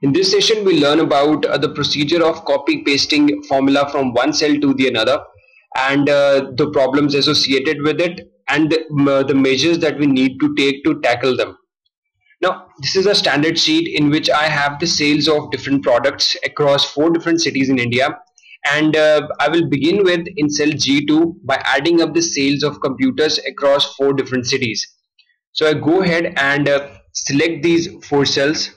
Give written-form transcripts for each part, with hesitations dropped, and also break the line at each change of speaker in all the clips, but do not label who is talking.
In this session, we learn about the procedure of copy pasting formula from one cell to the another, and the problems associated with it, and the measures that we need to take to tackle them. Now, this is a standard sheet in which I have the sales of different products across four different cities in India. And I will begin with in cell G2 by adding up the sales of computers across four different cities. So I go ahead and select these four cells,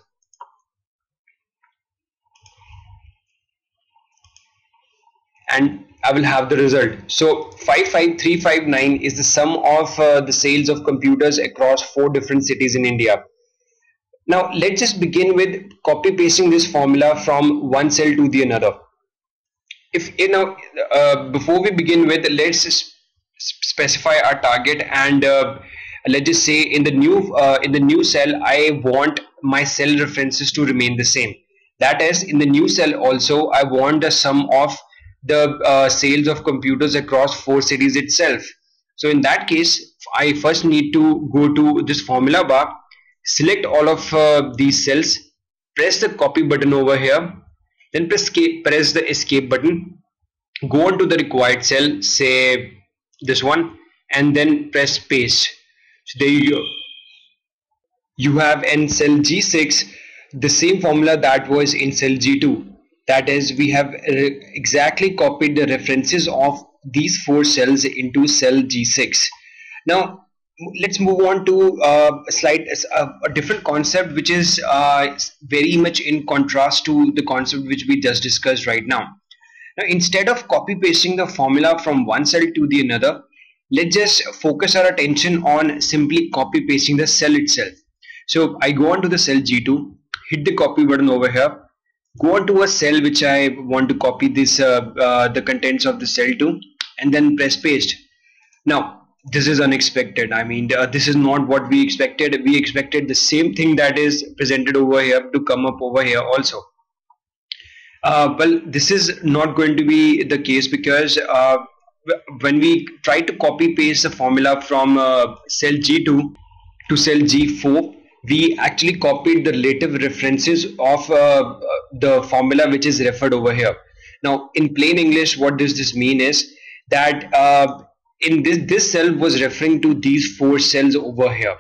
and I will have the result. So 55359 is the sum of the sales of computers across four different cities in India. Now let's just begin with copy pasting this formula from one cell to the another. If you know, before we begin with, let's specify our target, and let's just say in the new cell I want my cell references to remain the same. That is, in the new cell also I want the sum of the sales of computers across four cities itself. So in that case, I first need to go to this formula bar, select all of these cells, press the copy button over here, then press the escape button, go on to the required cell, say this one, and then press paste. So there you go. You have in cell G6 the same formula that was in cell G2. That is, we have exactly copied the references of these four cells into cell G6. Now let's move on to a different concept, which is very much in contrast to the concept which we just discussed right now. Now, instead of copy pasting the formula from one cell to the another, let's just focus our attention on simply copy pasting the cell itself. So I go on to the cell G2, hit the copy button over here, go on to a cell which I want to copy the contents of the cell to, and then press paste. Now this is unexpected. I mean, this is not what we expected. We expected the same thing that is presented over here to come up over here also. Well, this is not going to be the case, because when we try to copy paste the formula from cell G2 to cell G4, we actually copied the relative references of the formula which is referred over here. Now, in plain English, what does this mean is that in this cell was referring to these four cells over here,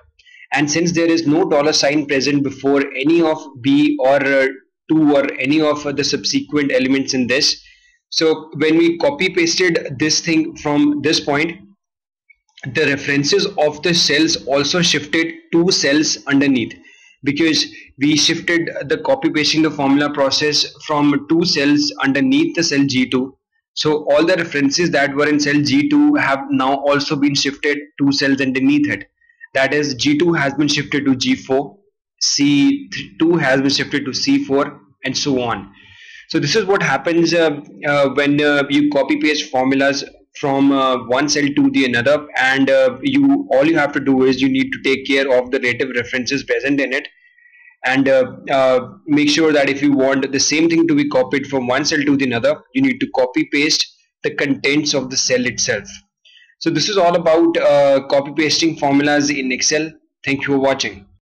and since there is no dollar sign present before any of B or 2 or any of the subsequent elements in this, so when we copy pasted this thing from this point, the references of the cells also shifted two cells underneath, because we shifted the copy pasting the formula process from two cells underneath the cell G2. So all the references that were in cell G2 have now also been shifted two cells underneath it. That is, G2 has been shifted to G4, C2 has been shifted to C4, and so on. So this is what happens when you copy paste formulas from one cell to the another, and you all you have to do is you need to take care of the relative references present in it, and make sure that if you want the same thing to be copied from one cell to the another, you need to copy paste the contents of the cell itself. So this is all about copy pasting formulas in Excel. Thank you for watching.